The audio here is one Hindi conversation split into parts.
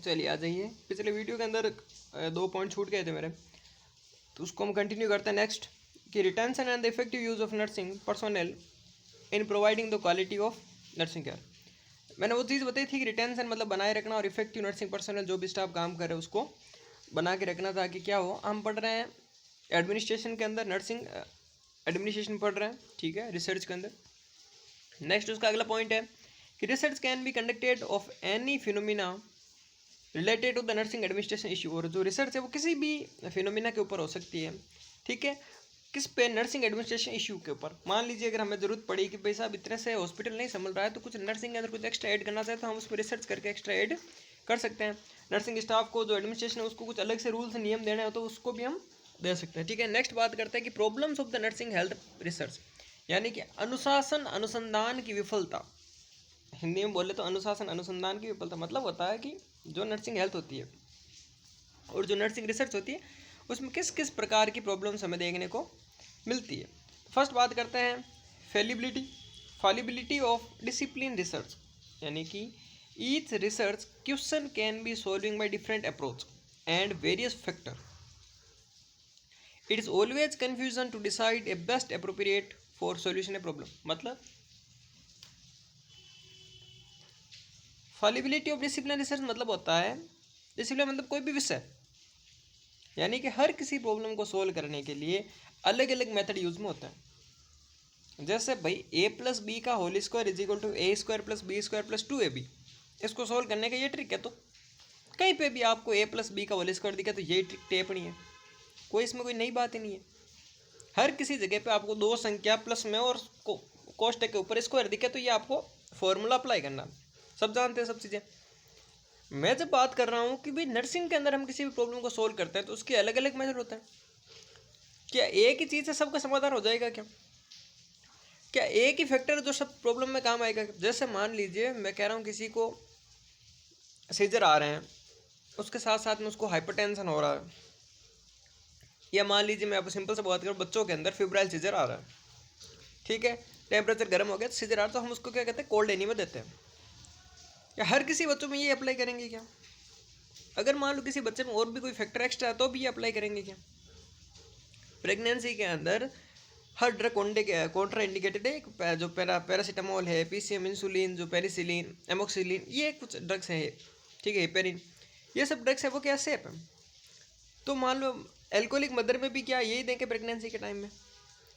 चलिए आ जाइए, पिछले वीडियो के अंदर 2 पॉइंट छूट गए थे मेरे, तो उसको हम कंटिन्यू करते हैं नेक्स्ट कि retention and the effective use of nursing personnel in providing the quality of nursing care. मैंने वो चीज़ बताई थी कि रिटेंशन मतलब बनाए रखना और इफेक्टिव नर्सिंग पर्सनल जो भी स्टाफ काम कर रहे हैं उसको बना के रखना, ताकि क्या हो, हम पढ़ रहे हैं एडमिनिस्ट्रेशन के अंदर, नर्सिंग एडमिनिस्ट्रेशन पढ़ रहे हैं, ठीक है, रिसर्च के अंदर। नेक्स्ट उसका अगला पॉइंट है कि research can be conducted of any phenomena related to the nursing administration issue. और जो रिसर्च है वो किसी भी फिनोमिना के ऊपर हो सकती है, ठीक है, किस पे, नर्सिंग एडमिनिस्ट्रेशन इशू के ऊपर। मान लीजिए अगर हमें जरूरत पड़ी कि भाई साहब इतने से हॉस्पिटल नहीं संभल रहा है, तो कुछ नर्सिंग के अंदर कुछ एक्स्ट्रा ऐड करना चाहे तो हम उस पर रिसर्च करके एक्स्ट्रा ऐड कर सकते हैं। नर्सिंग स्टाफ को जो एडमिनिस्ट्रेशन है उसको कुछ अलग से रूल्स नियम देने हो तो उसको भी हम दे सकते हैं, ठीक है। नेक्स्ट बात करते हैं कि problems of the nursing health research, यानी कि अनुशासन अनुसंधान की विफलता। हिंदी में बोले तो अनुशासन अनुसंधान की विफलता मतलब होता है कि जो नर्सिंग हेल्थ होती है और जो नर्सिंग रिसर्च होती है उसमें किस किस प्रकार की प्रॉब्लम्स हमें देखने को मिलती है। फर्स्ट बात करते हैं फॉलिबिलिटी ऑफ डिसिप्लिन रिसर्च, यानी कि each research question can be solving by different approach and various factor. It is always confusion to decide a best appropriate for solution a problem. मतलब फॉलिबिलिटी ऑफ डिसिप्लिन रिसर्च मतलब होता है, डिसिप्लिन मतलब कोई भी विषय, यानी कि हर किसी प्रॉब्लम को सोल्व करने के लिए अलग अलग मेथड यूज में होता है। जैसे भाई ए प्लस बी का whole square is equal to a square plus b square plus 2ab, इसको सोल्व करने का ये ट्रिक है। तो कहीं पे भी आपको ए प्लस बी का होल स्क्वायर दिखा तो ये ट्रिक टेपनी है, कोई इसमें कोई नई बात ही नहीं है। हर किसी जगह पे आपको दो संख्या प्लस में और कोष्टक के ऊपर स्क्वायर दिखे तो ये आपको फॉर्मूला अप्लाई करना, सब जानते हैं सब चीज़ें। मैं जब बात कर रहा हूँ कि भाई नर्सिंग के अंदर हम किसी भी प्रॉब्लम को सोल्व करते हैं तो उसके अलग अलग मेथड होते हैं। क्या एक ही चीज़ से सबका समाधान हो जाएगा? क्या एक ही फैक्टर जो सब प्रॉब्लम में काम आएगा? जैसे मान लीजिए मैं कह रहा हूँ किसी को सीजर आ रहे हैं, उसके साथ साथ में उसको हाइपरटेंशन हो रहा है, या मान लीजिए मैं आपको सिंपल से बात करूँ, बच्चों के अंदर फिब्राइल सीजर आ रहा है, ठीक है, टेम्परेचर गर्म हो गया तो सीजर आ रहा, तो हम उसको क्या कहते हैं, कोल्ड एनीमा देते हैं। या हर किसी बच्चों में ये अप्लाई करेंगे क्या? अगर मान लो किसी बच्चे में और भी कोई फैक्टर एक्स्ट्रा है तो भी ये अप्लाई करेंगे क्या? प्रेगनेंसी के अंदर हर ड्रग कॉन्ट्रा इंडिकेटेड है, जो पैरासीटामोल है, पीसीएम, इंसुलिन, जो पेनिसिलिन, एमोक्सिलिन, ये कुछ ड्रग्स हैं, ठीक है, हेपेरिन, ये सब ड्रग्स है वो क्या सेफ है। तो मान लो एल्कोहलिक मदर में भी क्या यही देंगे प्रेगनेंसी के टाइम में?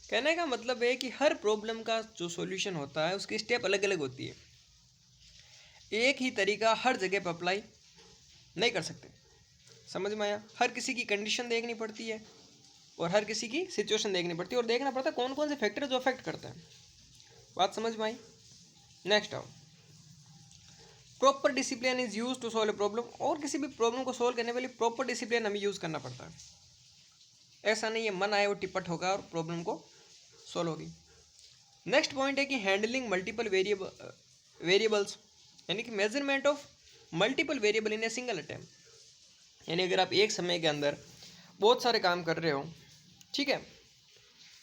कहने का मतलब है कि हर प्रॉब्लम का जो सॉल्यूशन होता है उसकी स्टेप अलग अलग होती है, एक ही तरीका हर जगह पर अप्लाई नहीं कर सकते। समझ में आया? हर किसी की कंडीशन देखनी पड़ती है और हर किसी की सिचुएशन देखनी पड़ती है और देखना पड़ता है कौन कौन से फैक्टर जो अफेक्ट करते हैं। बात समझ में आई? नेक्स्ट आओ, proper discipline is use to solve a problem. और किसी भी प्रॉब्लम को सॉल्व करने के लिए प्रॉपर डिसिप्लिन हमें यूज करना पड़ता है। ऐसा नहीं है मन आए वो टिपट होगा और प्रॉब्लम को सॉल्व होगी। नेक्स्ट पॉइंट है कि हैंडलिंग मल्टीपल वेरिएबल्स, यानी कि measurement of multiple variable in a single attempt. यानी अगर आप एक समय के अंदर बहुत सारे काम कर रहे हो, ठीक है,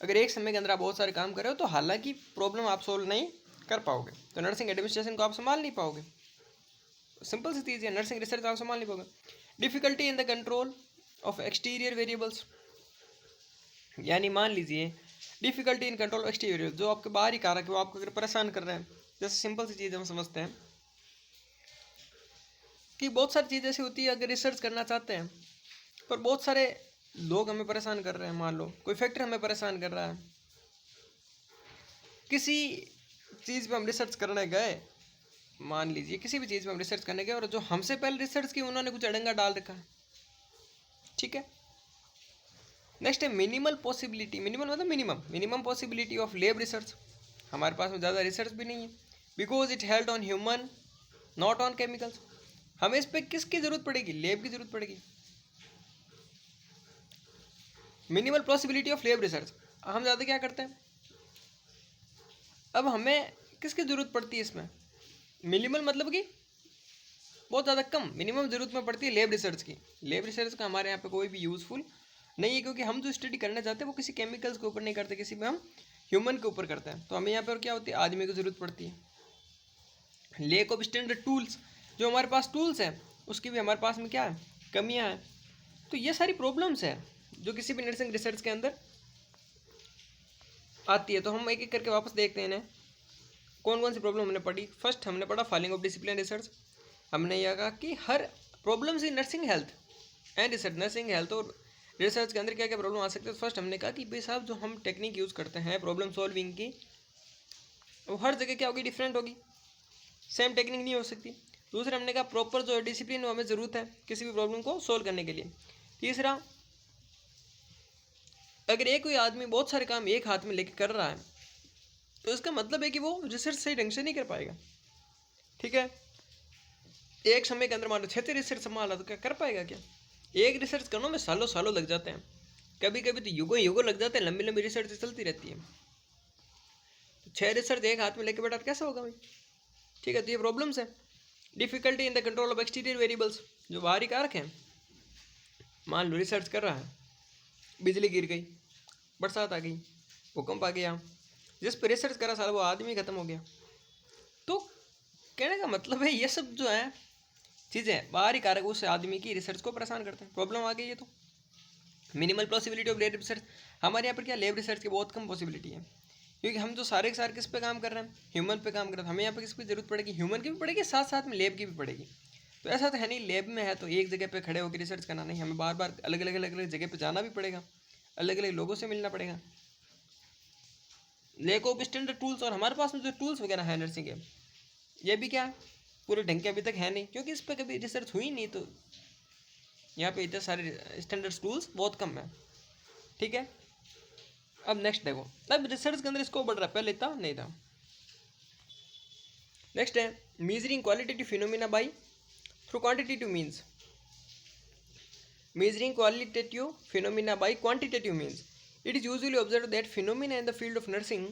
अगर एक समय के अंदर आप बहुत सारे काम कर रहे हो तो हालांकि प्रॉब्लम आप सोल्व नहीं कर पाओगे, तो नर्सिंग एडमिनिस्ट्रेशन को आप संभाल नहीं पाओगे। सिंपल सी चीज़ है, नर्सिंग रिसर्च आप संभाल नहीं पाओगे। Difficulty in the control of exterior variables, यानी मान लीजिए difficulty in control of exterior variables, जो आपके बाहरी कारक है वो आपको अगर परेशान कर रहे हैं। जैसे सिंपल सी चीज़ हम समझते हैं कि बहुत सारी चीज़ ऐसी होती है अगर रिसर्च करना चाहते हैं पर बहुत सारे लोग हमें परेशान कर रहे हैं। मान लो कोई फैक्टर हमें परेशान कर रहा है, किसी चीज़ पे हम रिसर्च करने गए, मान लीजिए किसी भी चीज़ पे हम रिसर्च करने गए और जो हमसे पहले रिसर्च की उन्होंने कुछ अड़ंगा डाल रखा है, ठीक है। नेक्स्ट है मिनिमल पॉसिबिलिटी, मिनिमल मतलब minimum possibility of lab research. हमारे पास में ज़्यादा रिसर्च भी नहीं है, because it held on human not on chemicals. हमें इस पर किसकी ज़रूरत पड़ेगी? लैब की ज़रूरत पड़ेगी। Minimal possibility of lab research, हम ज़्यादा क्या करते हैं, अब हमें किसकी ज़रूरत पड़ती है इसमें? मिनिमल मतलब कि बहुत ज़्यादा कम, मिनिमम ज़रूरत में पड़ती है लैब रिसर्च की। लैब रिसर्च का हमारे यहाँ पे कोई भी यूज़फुल नहीं है, क्योंकि हम जो स्टडी करना चाहते हैं वो किसी केमिकल्स के ऊपर नहीं करते, किसी में हम ह्यूमन के ऊपर करते हैं। तो हमें यहाँ पर क्या होती है, आदमी की ज़रूरत पड़ती है। लैक ऑफ स्टैंडर्ड टूल्स, जो हमारे पास टूल्स हैं उसकी भी हमारे पास में क्या है, कमियां हैं। तो ये सारी प्रॉब्लम्स है जो किसी भी नर्सिंग रिसर्च के अंदर आती है। तो हम एक एक करके वापस देखते हैं इन्हें, कौन कौन सी प्रॉब्लम हमने पढ़ी। फर्स्ट हमने पढ़ा फाइलिंग ऑफ डिसिप्लिन रिसर्च। हमने यह कहा कि हर problems in nursing health and research, nursing health और रिसर्च के अंदर क्या क्या प्रॉब्लम आ सकते हैं। तो फर्स्ट हमने कहा कि भाई साहब जो हम टेक्निक यूज़ करते हैं प्रॉब्लम सॉल्विंग की, वो हर जगह क्या होगी, डिफरेंट होगी, सेम टेक्निक नहीं हो सकती। दूसरा हमने कहा प्रॉपर जो डिसिप्लिन हमें ज़रूरत है किसी भी प्रॉब्लम को सोल्व करने के लिए। तीसरा, अगर एक कोई आदमी बहुत सारे काम एक हाथ में लेके कर रहा है तो इसका मतलब है कि वो रिसर्च सही ढंग से नहीं कर पाएगा। ठीक है, एक समय के अंदर मान लो 6 रिसर्च संभाला तो क्या कर पाएगा क्या? एक रिसर्च करने में सालों सालों लग जाते हैं, कभी कभी तो युगों युगों लग जाते हैं, लंबी लंबी रिसर्च चलती रहती है। तो 6 रिसर्च एक हाथ में लेके बैठा तो कैसे होगा भाई? ठीक है, तो ये प्रॉब्लम्स है। Difficulty in the control of exterior variables, जो बाहरी कारक हैं। मान लो रिसर्च कर रहा है, बिजली गिर गई, बरसात आ गई, भूकंप आ गया, जिस पर रिसर्च करा साला वो आदमी खत्म हो गया। तो कहने का मतलब है ये सब जो है चीज़ें बाहरी कारक उस आदमी की रिसर्च को परेशान करते हैं। प्रॉब्लम आ गई है। तो minimal possibility of lab research, हमारे यहाँ पर क्या लैब रिसर्च की बहुत कम पॉसिबिलिटी है, क्योंकि हम जो सारे के सारे किस पे काम कर रहे हैं, ह्यूमन पे काम कर रहे हैं। हमें यहाँ पे किसकी जरूरत पड़ेगी, ह्यूमन की भी पड़ेगी, साथ साथ में लैब की भी पड़ेगी। तो ऐसा तो है नहीं लैब में है तो एक जगह पे खड़े होकर रिसर्च करना, नहीं, हमें बार बार अलग अलग जगह पे जाना भी पड़ेगा, अलग अलग लोगों से मिलना पड़ेगा। लैक ऑफ स्टैंडर्ड टूल्स, और हमारे पास में जो टूल्स वगैरह है नर्सिंग के, ये भी क्या पूरे ढंग के अभी तक है नहीं, क्योंकि इस पर कभी रिसर्च हुई नहीं। तो यहाँ पे इतने सारे स्टैंडर्ड टूल्स बहुत कम है। ठीक है, अब नेक्स्ट देखो, अब रिसर्च के अंदर इसको बढ़ रहा है, पहले था नहीं था। नेक्स्ट है measuring qualitative phenomena by through quantitative means. Measuring qualitative phenomena by quantitative means, it is usually observe that phenomena in the field of nursing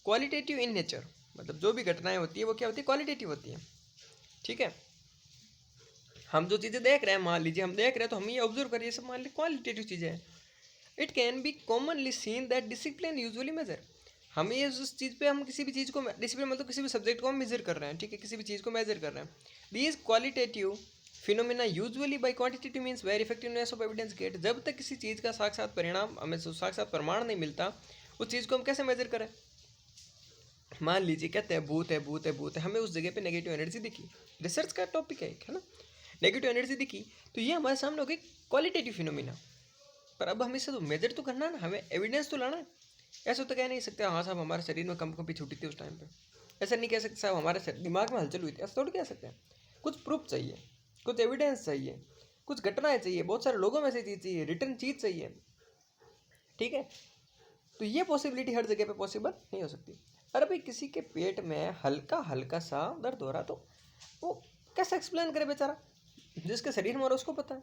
qualitative in nature, मतलब जो भी घटनाएं होती है वो क्या होती है, क्वालिटेटिव होती है। ठीक है, हम जो चीज़ें देख रहे हैं, मान लीजिए हम देख रहे हैं तो हम ये ऑब्जर्व करिए, सब मान लीजिए क्वालिटेटिव चीज़ें हैं। It can be commonly seen that discipline usually measure, हमें ये उस चीज़ पे हम किसी भी चीज़ को डिसिप्लिन मतलब किसी भी सब्जेक्ट को हम मेजर कर रहे हैं। ठीक है, किसी भी चीज़ को मेजर कर रहे हैं। These qualitative phenomena usually by quantitative means very effectiveness of evidence get, जब तक किसी चीज़ का साक्षात परिणाम हमें साक्षात प्रमाण नहीं मिलता उस चीज़ को हम कैसे मेजर करें। मान लीजिए कहते हैं भूत है भूत है भूत है, हमें उस जगह पे नेगेटिव एनर्जी दिखी, रिसर्च का टॉपिक है ना, नेगेटिव एनर्जी दिखी, तो ये हमारे सामने हो गई क्वालिटेटिव फिनोमिना। पर अब हमें इसे तो मेजर तो करना है ना, हमें एविडेंस तो लाना है। ऐसा तो कह नहीं सकते हाँ साहब हमारे शरीर में कंपी छूटी थी उस टाइम पे, ऐसा नहीं कह सकते साहब हमारे दिमाग में हलचल हुई थी, ऐसा थोड़ी कह सकते हैं। कुछ प्रूफ चाहिए, कुछ एविडेंस चाहिए, कुछ घटनाएं चाहिए, बहुत सारे लोगों में से चीज़ चाहिए, रिटर्न चीज़ चाहिए। ठीक है, तो ये पॉसिबिलिटी हर जगह पे पॉसिबल नहीं हो सकती। अरे भाई किसी के पेट में हल्का हल्का सा दर्द हो रहा तो वो कैसे एक्सप्लेन करे बेचारा, जिसके शरीर में हो रहा उसको पता है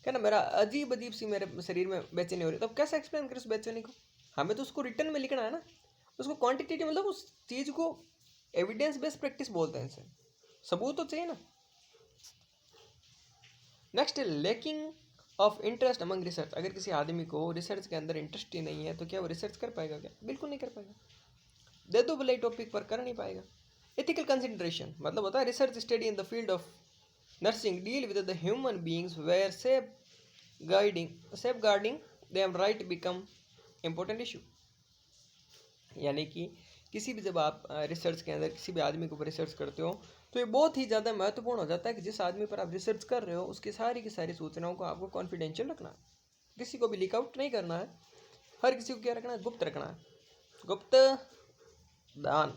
क्या ना, मेरा अजीब अजीब सी मेरे शरीर में बेचैनी हो रही है, तो कैसे एक्सप्लेन करे उस बेचैनी को? हमें तो उसको रिटर्न में लिखना है ना, उसको क्वांटिटेटिव मतलब उस चीज़ को एविडेंस बेस्ड प्रैक्टिस बोलते हैं, इसे सबूत तो चाहिए ना। नेक्स्ट है lacking of interest among research, अगर किसी आदमी को रिसर्च के अंदर इंटरेस्ट ही नहीं है तो क्या वो रिसर्च कर पाएगा क्या? बिल्कुल नहीं कर पाएगा, दे दो भले टॉपिक पर कर नहीं पाएगा। एथिकल कंसिडरेशन मतलब होता है research study in the field of nursing deal with the human beings where safeguarding them right become important issue. यानी कि किसी भी जब आप रिसर्च के अंदर किसी भी आदमी के ऊपर रिसर्च करते हो तो ये बहुत ही ज़्यादा महत्वपूर्ण हो जाता है कि जिस आदमी पर आप रिसर्च कर रहे हो उसकी सारी की सारी सूचनाओं को आपको कॉन्फिडेंशियल रखना है, किसी को भी लीक आउट नहीं करना है, हर किसी को क्या रखना है, गुप्त रखना है, गुप्त दान।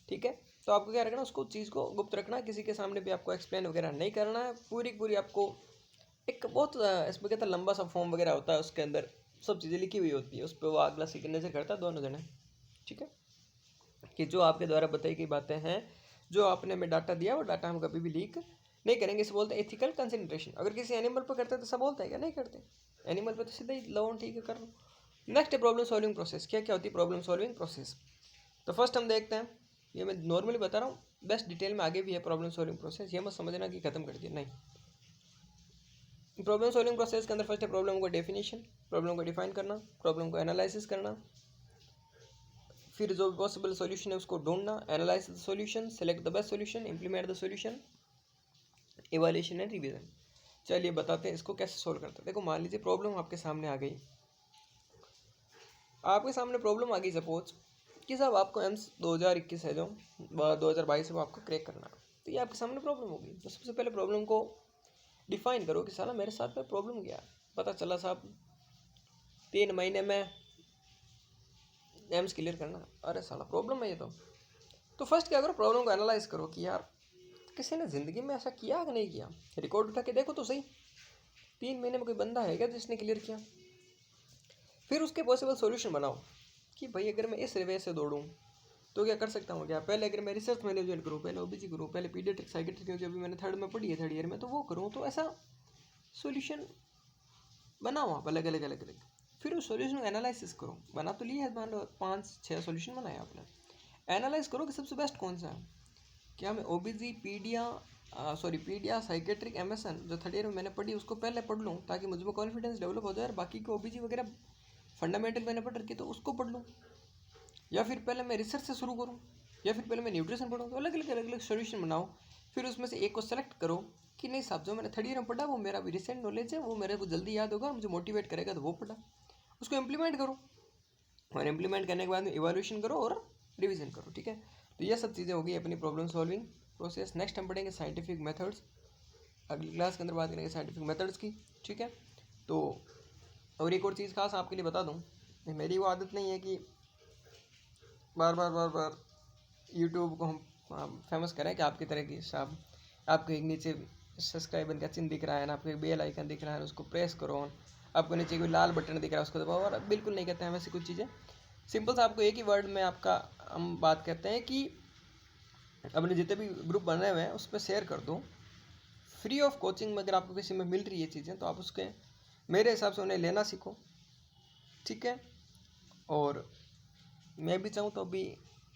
ठीक है, तो आपको क्या रखना है, उसको चीज़ को गुप्त रखना है, किसी के सामने भी आपको एक्सप्लेन वगैरह नहीं करना है, पूरी पूरी आपको एक बहुत इसमें कहता है लंबा सा फॉर्म वगैरह होता है, उसके अंदर सब चीज़ें लिखी हुई होती है, उस पर वो अगला सिग्नेचर करता है दोनों जने। ठीक है, कि जो आपके द्वारा बताई गई बातें हैं, जो आपने हमें डाटा दिया वो डाटा हम कभी भी लीक नहीं करेंगे, इसे बोलते हैं एथिकल कंसिडरेशन। अगर किसी एनिमल पर करते हैं तो सब बोलते हैं क्या, नहीं करते, एनिमल पर तो सीधा ही लो ठीक है कर लो। नेक्स्ट है प्रॉब्लम सॉल्विंग प्रोसेस, क्या क्या होती है प्रॉब्लम सॉल्विंग प्रोसेस। तो फर्स्ट हम देखते हैं, ये मैं नॉर्मली बता रहा हूँ, बेस्ट डिटेल में आगे भी है प्रॉब्लम सॉल्विंग प्रोसेस, ये मत समझना कि खत्म कर दिया, नहीं। प्रॉब्लम सॉल्विंग प्रोसेस के अंदर फर्स्ट है प्रॉब्लम को डेफिनेशन, प्रॉब्लम को डिफाइन करना, प्रॉब्लम को एनालिसिस करना, फिर जो पॉसिबल सॉल्यूशन है उसको ढूंढना, analyse the solution, select the best solution, implement the solution, evaluation and revision. चलिए बताते हैं इसको कैसे सोल्व करते हैं। देखो मान लीजिए प्रॉब्लम आपके सामने आ गई, आपके सामने प्रॉब्लम आ गई सपोज कि साहब आपको एम्स 2021 है जो 2022 है वो आपको क्रैक करना है। तो ये आपके सामने प्रॉब्लम होगी। तो सबसे पहले प्रॉब्लम को डिफाइन करो कि साला मेरे साथ में प्रॉब्लम क्या है। पता चला साहब 3 महीने में एम्स क्लियर करना, अरे साला प्रॉब्लम है ये तो फर्स्ट क्या करो, प्रॉब्लम को एनालाइज करो कि यार किसी ने ज़िंदगी में ऐसा किया कि नहीं किया। रिकॉर्ड उठा के देखो तो सही, 3 महीने में कोई बंदा है क्या जिसने क्लियर किया। फिर उसके पॉसिबल सॉल्यूशन बनाओ कि भाई अगर मैं इस वे से दौड़ूँ तो क्या कर सकता हूँ। क्या पहले अगर मैं रिसर्च मैनेजमेंट करूँ, पहले ओबीसी करूँ, पहले पीडियाट्रिक साइकेट्रिक जो अभी मैंने थर्ड ईयर में तो वो करूँ। तो ऐसा सॉल्यूशन बनाओ आप अलग अलग। फिर उस सॉल्यूशन को एनालिसिस करो। बना तो लिया है, मान लो 5-6 सॉल्यूशन बनाए आपने, एनालाइज करो कि सबसे बेस्ट कौन सा है। क्या मैं ओबीसी पीडिया साइकेट्रिक एमएसएन जो थर्ड ईयर में मैंने पढ़ी उसको पहले पढ़ लूँ ताकि मुझ में कॉन्फिडेंस डेवलप हो जाए, और बाकी को ओबीसी वगैरह फंडामेंटल मैंने पढ़ रखी तो उसको पढ़ लूँ, या फिर पहले मैं रिसर्च से शुरू करूँ, या फिर पहले मैं न्यूट्रिशन पढ़ूँ। तो अलग अलग सॉल्यूशन बनाओ। फिर उसमें से एक को सेलेक्ट करो कि नहीं साहब जो मैंने थर्ड ईयर में पढ़ा वो मेरा भी रिसेंट नॉलेज है, वो मेरे को जल्दी याद होगा, मुझे मोटिवेट करेगा, तो वो पढ़ा, उसको इम्प्लीमेंट करो। और इम्प्लीमेंट करने के बाद में इवैल्यूएशन करो और रिवीजन करो। ठीक है, तो ये सब चीज़ें होगी अपनी प्रॉब्लम सॉल्विंग प्रोसेस। नेक्स्ट हम पढ़ेंगे साइंटिफिक मेथड्स, अगली क्लास के अंदर बात करेंगे साइंटिफिक मेथड्स की। ठीक है, तो और एक और चीज़ खास आपके लिए बता दूँ, मेरी वो आदत नहीं है कि बार बार यूट्यूब को हम फेमस करें कि आपकी तरह की साहब आपको एक नीचे सब्सक्राइबर का चिन्ह दिख रहा है ना, आपको एक बेल आइकन दिख रहा है उसको प्रेस करो, आपको नीचे कोई लाल बटन दिख रहा है उसको दबाओ। और बिल्कुल नहीं कहते हैं वैसे कुछ चीज़ें। सिंपल सा आपको एक ही वर्ड में आपका हम बात कहते हैं कि अपने जितने भी ग्रुप बने हुए हैं उस पर शेयर कर दो फ्री ऑफ कोचिंग में। अगर आपको किसी में मिल रही है चीज़ें तो आप उसके मेरे हिसाब से उन्हें लेना सीखो। ठीक है, और मैं भी चाहूँ तो अभी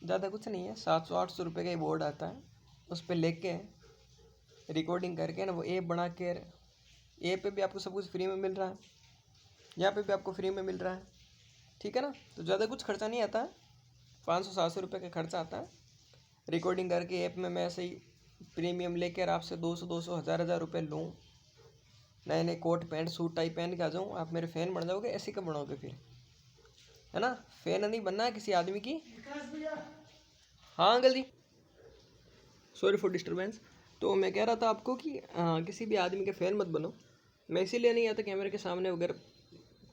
ज़्यादा कुछ नहीं है, 700-800 रुपये का ही बोर्ड आता है, उस पर लेके रिकॉर्डिंग करके ना वो ऐप बना के, ऐप पे भी आपको सब कुछ फ्री में मिल रहा है, यहाँ पे भी आपको फ्री में मिल रहा है। ठीक है ना, तो ज़्यादा कुछ खर्चा नहीं आता है, 500-700 रुपये का खर्चा आता है। रिकॉर्डिंग करके ऐप में मैं ऐसे ही प्रीमियम लेकर आपसे 200 हज़ार रुपये लूँ, नए नए कोट पैंट सूट टाई पहन के आ जाऊँ, आप मेरे फ़ैन बन जाओगे। ऐसे कब बनोगे फिर, है ना। फ़ैन नहीं बनना है किसी आदमी की। हाँ uncle ji, sorry for disturbance. तो मैं कह रहा था आपको कि किसी भी आदमी के फ़ैन मत बनो। मैं इसीलिए नहीं आता कैमरे के सामने वगैरह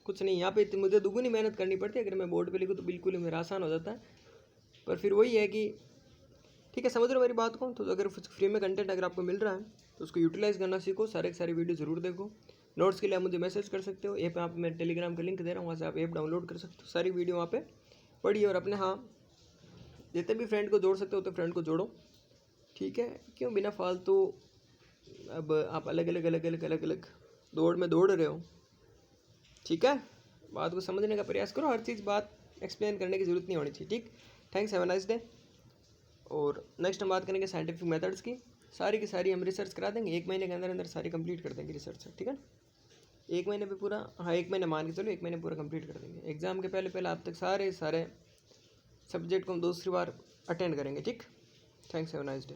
कुछ नहीं, यहाँ पे मुझे दुगुनी मेहनत करनी पड़ती है। अगर मैं बोर्ड पे लिखूँ तो बिल्कुल ही मेरा आसान हो जाता है, पर फिर वही है कि ठीक है, समझ रहे हो मेरी बात को। तो अगर फ्री में कंटेंट अगर आपको मिल रहा है तो उसको यूटिलाइज़ करना सीखो, सारे वीडियो ज़रूर देखो। नोट्स के लिए आप मुझे मैसेज कर सकते हो, ऐप आप मैं टेलीग्राम का लिंक दे रहा हूँ, वहाँ से आप ऐप डाउनलोड कर सकते हो, सारी वीडियो वहाँ पे पढ़िए। और अपने हाँ जितने भी फ्रेंड को जोड़ सकते हो तो फ्रेंड को जोड़ो। ठीक है, क्यों बिना फालतू अब आप अलग अलग दौड़ में दौड़ रहे हो। ठीक है, बात को समझने का प्रयास करो, हर चीज़ बात एक्सप्लेन करने की ज़रूरत नहीं होनी चाहिए। ठीक, thanks, have a nice day. और नेक्स्ट हम बात करेंगे साइंटिफिक मेथड्स की, सारी की सारी हम रिसर्च करा देंगे, 1 महीने के अंदर अंदर सारी कंप्लीट कर देंगे रिसर्च। ठीक है, 1 महीने पे पूरा, हाँ 1 महीने मान के चलो, 1 महीने पूरा कंप्लीट कर देंगे। एग्ज़ाम के पहले आप तक सारे सब्जेक्ट को हम दूसरी बार अटेंड करेंगे। ठीक, thanks, have a nice day.